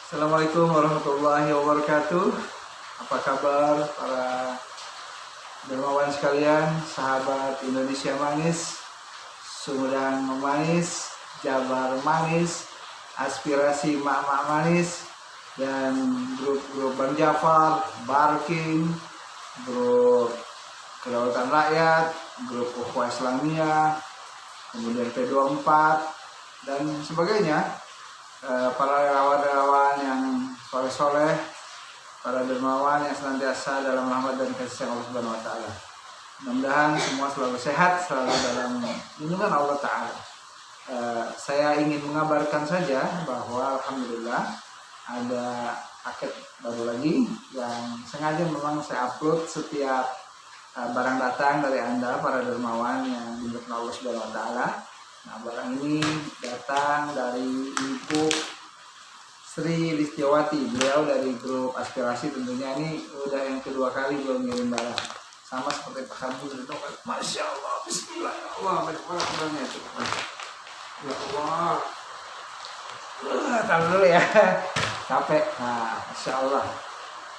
Assalamualaikum warahmatullahi wabarakatuh. Apa kabar para dermawan sekalian, sahabat Indonesia manis, Sumedang manis, Jabar manis, aspirasi mak-mak manis, dan grup-grup Bang Jafar, Barking, grup Kedaulatan Rakyat, grup Ukhuwah Islamiyah, kemudian P24 dan sebagainya. Para relawan-relawan yang soleh-soleh, para dermawan yang senantiasa dalam rahmat dan kasih sayang Allah Subhanahu wa taala. Mudah-mudahan semua selalu sehat, selalu dalam lindungan Allah taala. Saya ingin mengabarkan saja bahwa alhamdulillah ada paket baru lagi yang sengaja memang saya upload setiap barang datang dari Anda para dermawan yang dimuliakan Allah Subhanahu wa taala. Nah, barang ini datang dari Ibu Sri Listiawati. Beliau dari grup aspirasi, tentunya ini udah yang kedua kali beliau ngirim barang. Sama seperti Pak Kabul itu kan. Masya Allah, bismillah, ya Allah, banyak banget barangnya itu. Ya Allah. Tahan dulu ya. Capek. Nah, Masya Allah.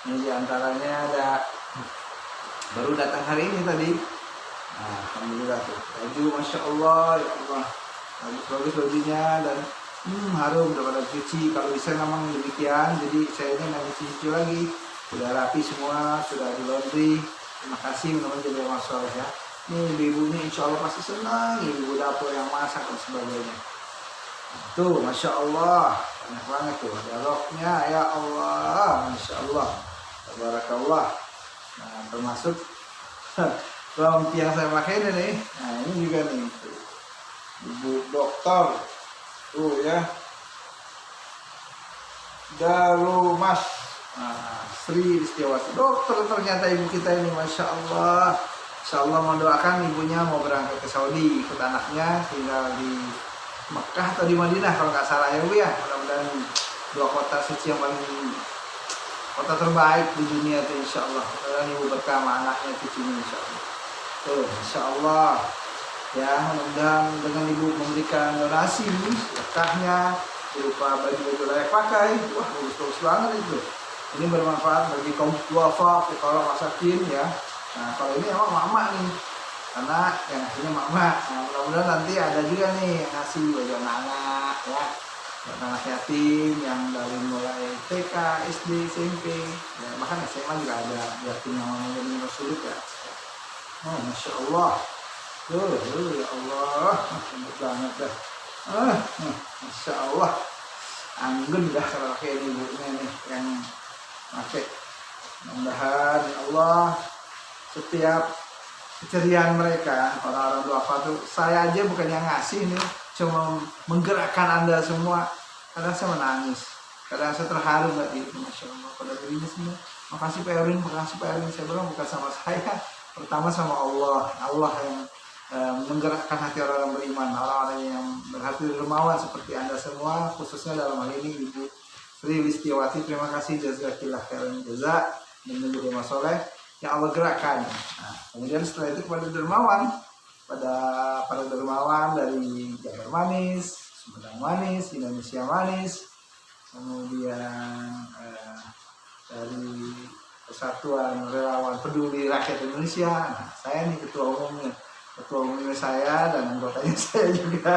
Ini diantaranya ada baru datang hari ini tadi. Nah, alhamdulillah tuh. Baju Masya Allah, ya Allah. Bagus-bagus bajunya dan harum, udah pada cuci. Kalau bisa memang demikian. Jadi saya ini nggak cuci lagi. Sudah rapi semua, sudah di laundry. Terima kasih teman-teman jadi masalah ya. Ini ibu-ibu ini insya Allah pasti senang. Ibu dapur yang masak dan sebagainya. Tuh, Masya Allah. Banyak banget tuh. Dialognya, ya Allah. Masya Allah. Tabarakallah. Nah, termasuk lampu yang saya pakai ini nih. Nah, ini juga nih. Ibu dokter. Tuh ya. Darumas. Nah, Sri Listiawati. Dokter ternyata ibu kita ini. Masya Allah. Insya Allah mendoakan ibunya mau berangkat ke Saudi. Ikut anaknya tinggal di Mekah atau di Madinah kalau nggak salah ya Bu ya. Mudah-mudahan dua kota suci yang paling kota terbaik di dunia itu insya Allah. Mudah-mudahan ibu berkah sama anaknya cucunya insya Allah. Tuh, insya Allah ya, mudah-mudahan dengan ibu memberikan donasi berkahnya berupa baju-baju layak pakai. Wah, bagus-bagus banget itu. Ini bermanfaat bagi kaum duafa, fuqara, masakin ya. Nah, kalau ini emang mama nih, karena yang ngasihnya mama. Nah, mudah-mudahan nanti ada juga nih yang ngasih baju anak-anak ya, buat anak yatim yang dari mulai TK, SD, SMP, ya, bahkan SMA juga ada yatim yang memang sulit ya. Oh, Masya Allah. Ya Allah, enak banget dah. Masya Allah. Anggun dah kalau pakai ini ibunya nih yang pakai. Mudah-mudahan ya Allah setiap keceriaan mereka orang-orang duafa tuh, saya aja bukan yang ngasih nih, cuma menggerakkan Anda semua. Kadang saya menangis, kadang saya terharu nggak gitu. Masya Allah pada dirinya semua. Makasih Pak Erwin, makasih Pak Erwin. Saya bilang bukan sama saya, pertama sama Allah. Allah yang menggerakkan hati orang-orang beriman, orang-orang yang berhati dermawan seperti Anda semua, khususnya dalam hal ini Ibu Sri Listiawati. Terima kasih jazakillah khairan jazak dan menjadi masoleh yang Allah gerakkan. Nah, kemudian setelah itu kepada dermawan, pada para dermawan dari Jabar manis, Sumedang manis, Indonesia manis, kemudian dari Persatuan Relawan Peduli Rakyat Indonesia. Nah, saya nih ketua umumnya saya dan anggotanya saya juga.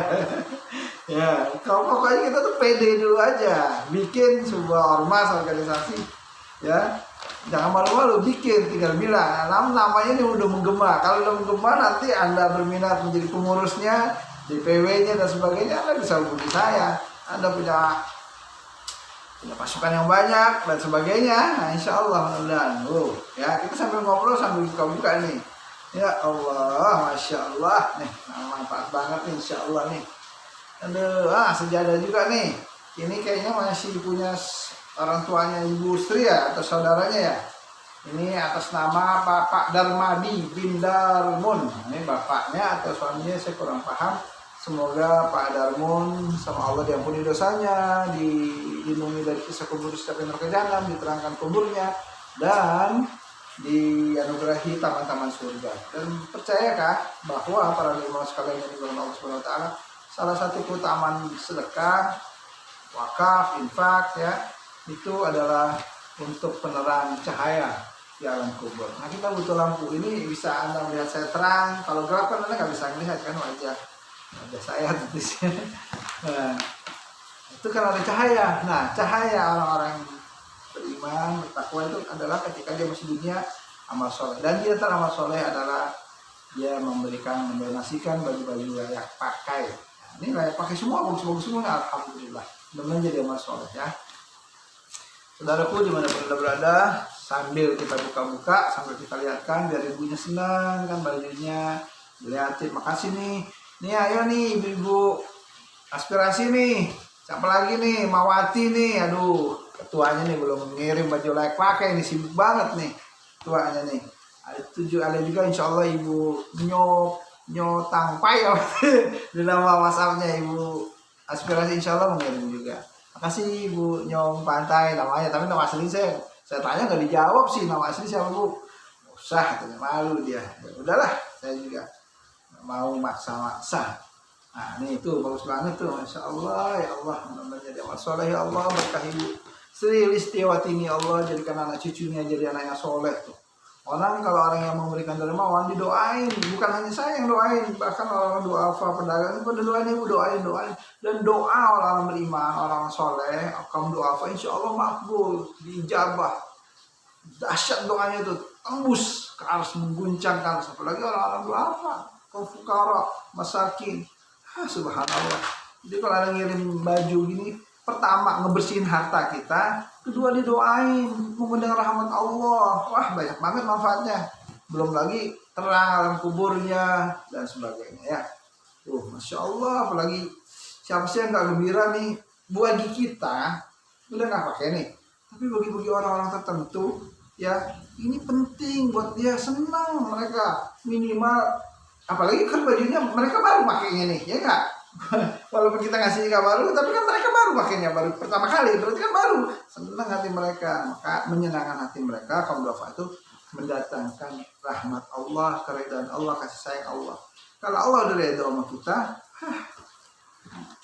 Ya, kalau pokoknya kita tuh pede dulu aja, bikin sebuah ormas organisasi, ya. Jangan malu-malu bikin, tinggal bilang namanya ini udah menggema. Kalau udah menggema nanti Anda berminat menjadi pengurusnya, DPW-nya dan sebagainya, Anda bisa hubungi saya. Anda punya pasukan yang banyak dan sebagainya. Nah, insya Allah mudah-mudahan. Ya, kita sambil ngobrol sambil buka-buka nih. Ya Allah, Masya Allah. Nih, manfaat banget nih insya Allah nih. Aduh, sejadah juga nih. Ini kayaknya masih punya orang tuanya Ibu Sri ya, atau saudaranya ya. Ini atas nama Bapak Darmadi bin Darmun. Ini bapaknya atau suaminya saya kurang paham. Semoga Pak Darmun sama Allah diampuni dosanya, dilindungi dari kisah kubur setiap yang terkejam, diterangkan kuburnya, dan dianugerahi taman-taman surga. Dan percayakah bahwa para dermawan sekalian yang dimuliakan Allah Subhanahu wa taala, salah satu keutamaan sedekah, wakaf, infak ya, itu adalah untuk penerang cahaya di alam kubur. Nah kita butuh lampu ini, bisa Anda melihat saya terang, kalau gelap kan Anda nggak bisa melihat kan wajah saya di sini. Nah, itu kan ada cahaya. Nah cahaya orang-orang beriman, bertakwa itu adalah ketika dia masih dunia amal soleh. Dan di antara amal soleh adalah dia memberikan, mendonasikan baju-baju layak pakai. Nah, ini layak pakai semua, bagus-bagus semua, alhamdulillah. Mudah-mudahan jadi amal soleh ya. Saudaraku dimanapun Anda berada, sambil kita buka-buka, sambil kita lihatkan, biar ibunya senang kan bajunya, dilihatin, makasih nih. Nih ayo nih ibu-ibu aspirasi nih, siapa lagi nih, Mawati nih, aduh ketuanya nih belum ngirim baju layak pakai, ini sibuk banget nih ketuanya nih. Ada juga insya Allah ibu Nyotangpai di nama WhatsAppnya ibu aspirasi, insya Allah mengirim juga. Makasih ibu Nyong Pantai namanya, tapi nama asli saya tanya nggak dijawab sih, nama asli siapa bu? Usah, katanya malu dia. Ya udahlah, saya juga mau maksa-maksa. Nah ini itu bagus banget tuh, Masya Allah, ya Allah, mudah-mudahan jadi amal soleh ya Allah, berkah ibu Sri Listiawati ini, Allah jadikan anak cucunya jadi anak yang soleh tuh. Orang kalau orang yang memberikan dermawan didoain, bukan hanya saya yang doain, bahkan orang doa pedagang itu pada doain ibu, doain, dan doa orang beriman, orang soleh, kamu doa insya Allah makbul, diijabah, dahsyat doanya itu, tembus ke aras, mengguncangkan, apalagi orang-orang doa kaum fukara, masakin. Subhanallah. Jadi kalau ada ngirim baju gini, pertama ngebersihin harta kita, kedua didoain, mengundang rahmat Allah. Wah banyak banget manfaatnya. Belum lagi terang alam kuburnya dan sebagainya ya. Masya Allah, apalagi siapa sih yang gak gembira nih, bagi kita udah gak pakai nih, tapi bagi orang-orang tertentu ya ini penting buat dia, senang mereka, minimal. Apalagi kan bajunya mereka baru pakainya nih, ya enggak? Walaupun kita ngasih nggak baru, tapi kan mereka baru pakainya, baru pertama kali, berarti kan baru. Senang hati mereka, maka menyenangkan hati mereka. Kaum duafa itu mendatangkan rahmat Allah, keridhaan Allah, kasih sayang Allah. Kalau Allah udah ridho sama kita,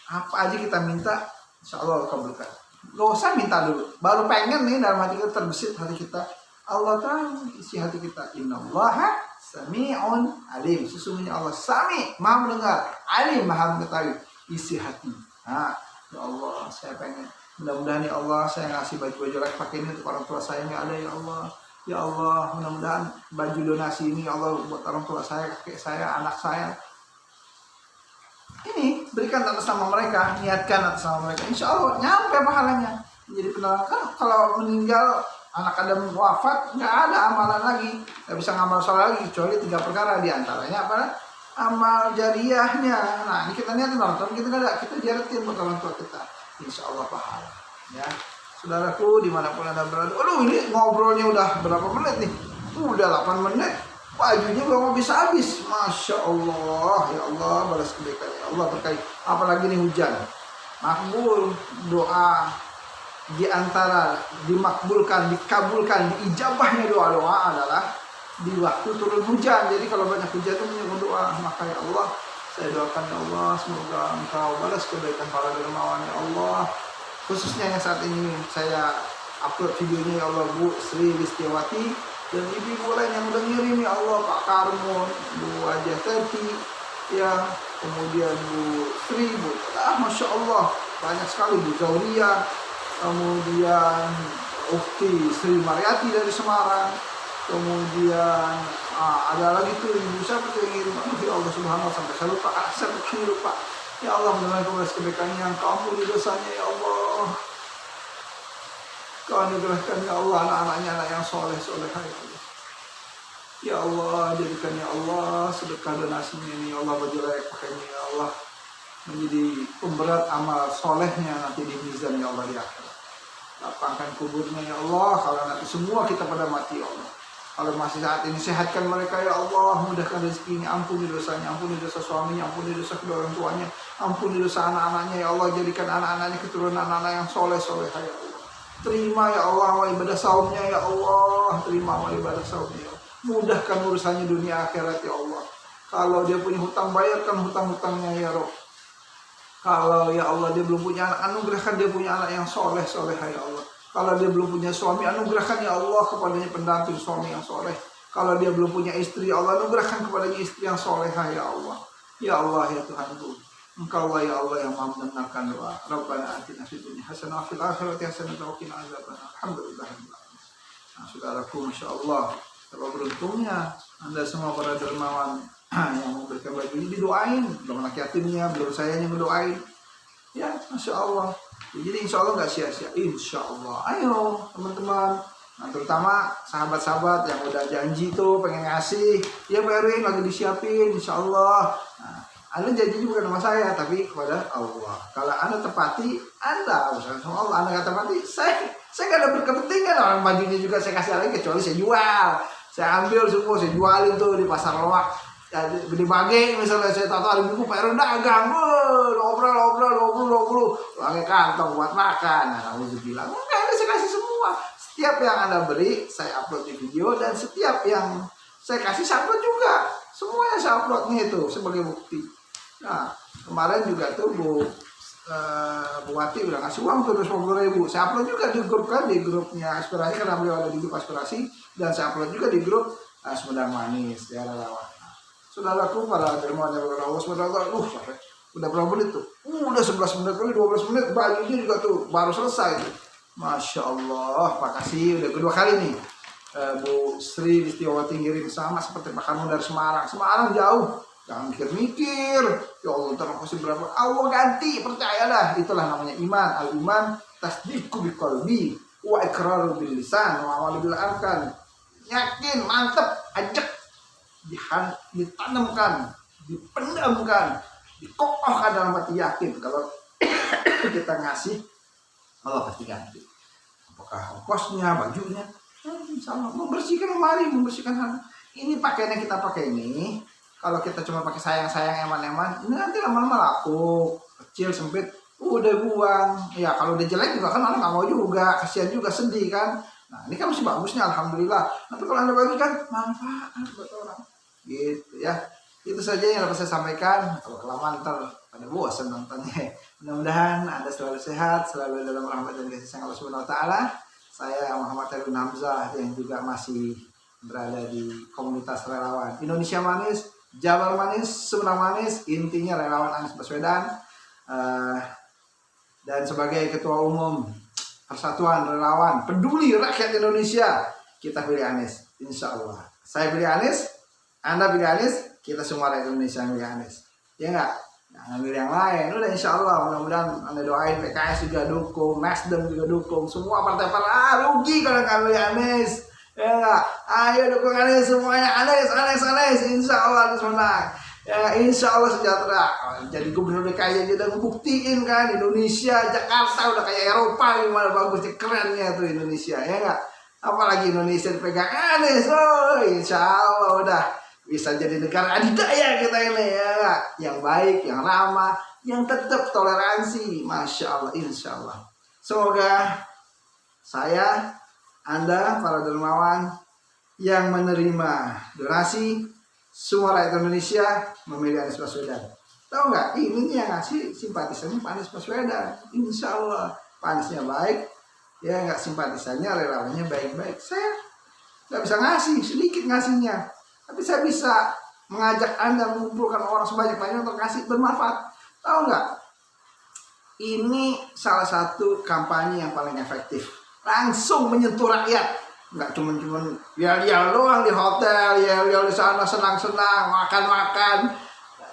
apa aja kita minta, insya Allah kabulkan. Gak usah minta dulu, baru pengen nih dalam hati kita, terbesit hati kita. Allah tahu isi hati kita. Innallaha Sami'un alim, sesungguhnya Allah Sami, maha mendengar, alim, maha mengetahui isi hati. Nah, ya Allah, saya pengen, mudah-mudahan ya Allah, saya ngasih baju-baju layak pakai ini untuk orang tua saya yang ada ya Allah. Ya Allah, mudah-mudahan baju donasi ini ya Allah buat orang tua saya, kakek saya, anak saya. Ini berikan atas nama mereka, niatkan atas nama mereka, insya Allah nyampe pahalanya. Jadi penerang kan kalau meninggal anak Adam wafat, nggak ada amalan lagi, nggak bisa ngamal soleh lagi kecuali 3 perkara, diantaranya apa? Amal jariahnya. Nah ini kita niat nonton, kita nggak ada, kita jaratin buat orang tua kita, insya Allah pahala. Ya, saudaraku dimanapun Anda berada. Aduh ini ngobrolnya udah berapa menit nih? Udah 8 menit. Bajunya belum bisa habis. Masya Allah, ya Allah balas kebaikan, ya Allah berkahi. Apalagi nih hujan, makbul doa. Di antara dimakbulkan, dikabulkan, diijabahnya doa-doa adalah di waktu turun hujan. Jadi kalau banyak hujan itu menyebut doa. Maka ya Allah, saya doakan ya Allah, semoga Engkau balas kebaikan para dermawan ya Allah. Khususnya yang saat ini saya upload videonya ya Allah, Bu Sri Listiawati dan ibu-ibu lain yang udah ngirim ya Allah, Pak Karmon, Bu Wajah Teti, ya kemudian Bu Sri, Bu, Masya Allah banyak sekali, Bu Zauria, kemudian Ukti Sri Mariati dari Semarang, kemudian ada lagi tuh ibu siapa tuh yang ngirim, ya Allah subhanallah, sampai saya lupa, saya lupa. Ya Allah, mudah-mudahan kau balas kebaikannya, Kau ampuni dosanya ya Allah, Kau anugerahkan ya Allah anak-anaknya, anak yang soleh-soleh ya Allah. Ya Allah, jadikan ya Allah sedekah donasinya ini ya Allah, baju layak pakainya ya Allah, menjadi pemberat amal solehnya nanti di mizan ya Allah di akhirat. Lapangkan kuburnya ya Allah, kalau nanti semua kita pada mati ya Allah. Kalau masih saat ini sehatkan mereka ya Allah, mudahkan rezekinya, ampuni dosanya, ampuni dosa suaminya, ampuni dosa kedua orang tuanya, ampuni dosa anak-anaknya ya Allah, jadikan anak-anaknya keturunan anak-anak yang soleh-soleh ya Allah. Terima ya Allah wa ibadah saumnya ya Allah, terima wa ibadah saumnya ya Allah. Mudahkan urusannya dunia akhirat ya Allah. Kalau dia punya hutang, bayarkan hutang-hutangnya ya Rabb. Kalau ya Allah dia belum punya anak, anugerahkan dia punya anak yang soleh-soleh ya Allah. Kalau dia belum punya suami, anugerahkan ya Allah kepadanya pendamping suami yang soleh. Kalau dia belum punya istri, Allah anugerahkan kepadanya istri yang solehah ya Allah. Ya Allah ya Tuhanku, Engkau lah ya Allah yang maha mendengarkan doa. Rabbana atina fid dunya hasanah wa fil akhirati hasanah wa qina adzabannar. Alhamdulillah. Nah, saudaraku, Masya Allah, kalau beruntungnya Anda semua para dermawan yang memberikan baju ini didoain, belum anak yatimnya, belum saya yang mendoain. Ya, Masya Allah. Jadi insya Allah nggak sia-sia. Insya Allah. Ayo teman-teman. Nah, terutama sahabat-sahabat yang udah janji tuh pengen ngasih, ya bayarin lagi disiapin, insya Allah. Nah, Anda janji bukan sama saya, tapi kepada Allah. Kalau Anda tepati, Anda usaha sama Allah. Anda nggak tepati, saya nggak ada berkepentingan. Orang bajunya juga saya kasih lagi, kecuali saya jual. Saya ambil semua, saya jualin tuh di pasar loak. Ya, gede bagi misalnya saya tahu hari minggu Pak dagang, ngobrol, pakai kantong buat makan. Nah, kamu bilang, enggak, saya kasih semua. Setiap yang Anda beri, saya upload di video, dan setiap yang saya kasih, saya upload juga. Semuanya saya uploadnya itu sebagai bukti. Nah, kemarin juga tuh Bu Wati udah ngasih uang tuh 50.000. Saya upload juga di grup kan, di grupnya Aspirasi, karena beliau ada di grup Aspirasi, dan saya upload juga di grup Sumedang Manis ya relawan. Saudaraku para dermawan yang berlawas sampai udah berapa menit tuh? Udah 11 menit kali 12 menit, bajunya juga tuh baru selesai tuh. Masya Allah, makasih udah kedua kali nih. Bu Sri Listiawati ngirim sama seperti Pak Kamu dari Semarang. Semarang jauh, jangan mikir-mikir. Ya Allah, terima kasih berapa? Allah ganti, percayalah. Itulah namanya iman. Al-iman tasdiqu biqalbi wa iqraru bil lisan wa amalu bil arkan. Yakin, mantep, ajak, ditanamkan, dipendamkan, dikokohkan dalam hati, yakin kalau kita ngasih, Allah pasti ganti. Apakah ongkosnya, bajunya, sama membersihkan lemari, membersihkan hati. Ini pakaian yang kita pakai ini, kalau kita cuma pakai sayang-sayang, eman-eman, ini nanti lama-lama laku, kecil, sempit, udah buang. Ya kalau udah jelek juga kan orang nggak mau juga, kasihan juga, sedih kan. Nah ini kan masih bagusnya, alhamdulillah. Tapi kalau Anda bagikan, manfaat buat orang. Gitu ya. Itu saja yang dapat saya sampaikan. Kalau kelamaan ntar pada bosan nontonnya. Mudah-mudahan Anda selalu sehat, selalu dalam rahmat dan kasih sayang Allah Subhanahu wa taala. Saya Muhammad Herun Hamzah yang juga masih berada di komunitas relawan Indonesia Manis, Jabar Manis, Sumedang Manis, intinya relawan Anies Baswedan. Dan sebagai ketua umum Persatuan Relawan Peduli Rakyat Indonesia, kita pilih Anies, insya Allah. Saya pilih Anies, Anda pilih Anies, kita semua rakyat Indonesia pilih Anies. Ya enggak? Jangan pilih yang lain. Udah insya Allah, mudah-mudahan Anda doain PKS juga dukung, Nasdem juga dukung, semua partai-partai rugi kalau nggak pilih Anies. Ya enggak? Ayo dukung Anies semuanya, Anies, insya Allah Anies menang. Ya, insya Allah sejahtera. Jadi gubernur DKI aja udah ngebuktiin kan, Indonesia, Jakarta udah kayak Eropa, gimana bagusnya, kerennya tuh Indonesia, ya enggak? Apalagi Indonesia dipegang Anies, oh insya Allah udah bisa jadi negara adidaya kita ini, ya enggak? Yang baik, yang ramah, yang tetap toleransi, masya Allah, insya Allah. Semoga saya, Anda, para dermawan yang menerima donasi, semua rakyat Indonesia memilih Anies Baswedan. Tahu nggak? Ini nih yang ngasih simpatisannya Pak Anies Baswedan. Insya Allah Pak Aniesnya baik, ya nggak, simpatisannya, relawannya baik-baik. Saya nggak bisa ngasih, sedikit ngasihnya, tapi saya bisa mengajak Anda mengumpulkan orang sebanyak-banyaknya untuk ngasih bermanfaat. Tahu nggak? Ini salah satu kampanye yang paling efektif, langsung menyentuh rakyat. Nggak cuman yel-yel doang di hotel, yel-yel di sana, senang-senang, makan-makan,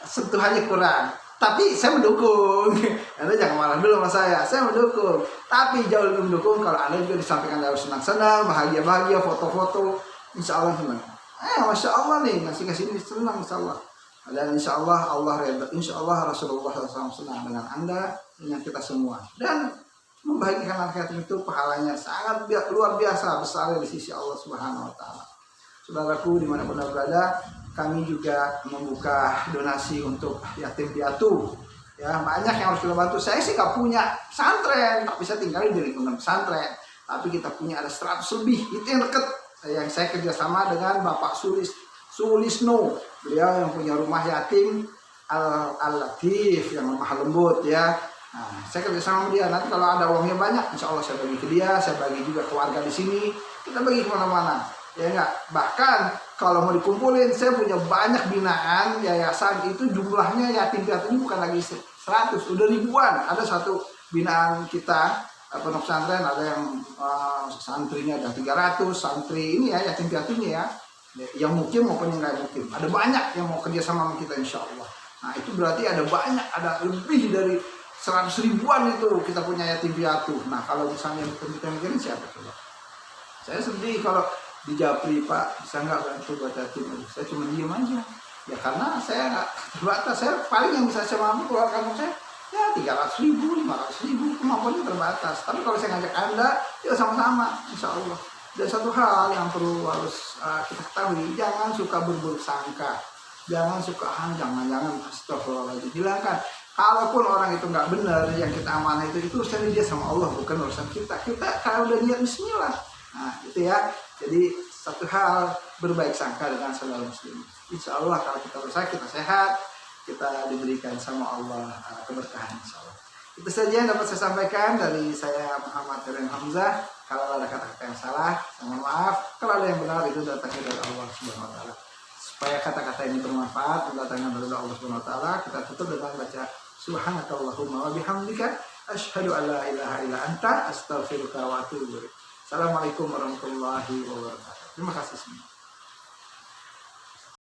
sentuhannya kurang. Tapi saya mendukung. Anda jangan marah dulu sama saya mendukung. Tapi jauh lebih mendukung kalau Anda juga disampaikan harus senang-senang, bahagia-bahagia, foto-foto, insya Allah senang. Masya Allah nih, ngasih-ngasih ini senang insya Allah. Dan insya Allah Allah redha, insya Allah Rasulullah SAW senang dengan Anda, dengan kita semua. Dan membahagiakan rakyat itu pahalanya sangat luar biasa besar di sisi Allah Subhanahu wa taala. Saudaraku dimanapun Anda berada, kami juga membuka donasi untuk yatim piatu. Ya, banyak yang harus kita bantu. Saya sih nggak punya pesantren, tapi saya tinggal di lingkungan pesantren. Tapi kita punya ada 100 lebih. Itu yang dekat. Yang saya kerjasama dengan Bapak Sulisno. Beliau yang punya rumah yatim Al-Latif yang lemah lembut ya. Nah, saya kerja sama dia. Nanti kalau ada uangnya banyak, insya Allah saya bagi ke dia, saya bagi juga ke warga di sini. Kita bagi kemana-mana, ya enggak. Bahkan kalau mau dikumpulin, saya punya banyak binaan yayasan itu jumlahnya yatim piatu ini bukan lagi 100, udah ribuan. Ada satu binaan kita pondok pesantren, ada yang santrinya ada 300 santri ini ya yatim piatunya ya, yang mukim maupun yang nggak mukim. Ada banyak yang mau kerja sama kita insya Allah. Nah itu berarti ada banyak, ada lebih dari 100 ribuan itu kita punya yatim piatu. Nah kalau misalnya kita mikirin siapa coba? Saya sedih kalau di Japri, Pak bisa nggak bantu buat yatim? Saya cuma diem aja. Ya karena saya nggak terbatas. Saya paling yang bisa saya mampu keluar kampung saya ya 300 ribu, 500 ribu, kemampuannya terbatas. Tapi kalau saya ngajak Anda, ya sama-sama, insya Allah. Dan satu hal yang perlu harus kita ketahui, jangan suka berburuk sangka. Jangan suka jangan astagfirullahaladzim. Hilangkan. Kalaupun orang itu nggak benar, yang kita amanah itu urusan dia sama Allah, bukan urusan kita. Kita kalau udah niat bismillah. Nah, itu ya. Jadi satu hal, berbaik sangka dengan saudara muslim. Insya Allah kalau kita berusaha, kita sehat, kita diberikan sama Allah keberkahan insya Allah. Itu saja yang dapat saya sampaikan dari saya Muhammad Karen Hamzah. Kalau ada kata-kata yang salah, mohon maaf. Kalau ada yang benar, itu datangnya dari Allah Subhanahu wa taala. Supaya kata-kata ini bermanfaat, datangnya dari Allah Subhanahu wa taala, kita tutup dengan baca Subhanakallahumma wa bihamdika asyhadu an la ilaha illa anta astaghfiruka wa atubu ilaik. Assalamualaikum warahmatullahi wabarakatuh. Terima kasih semua.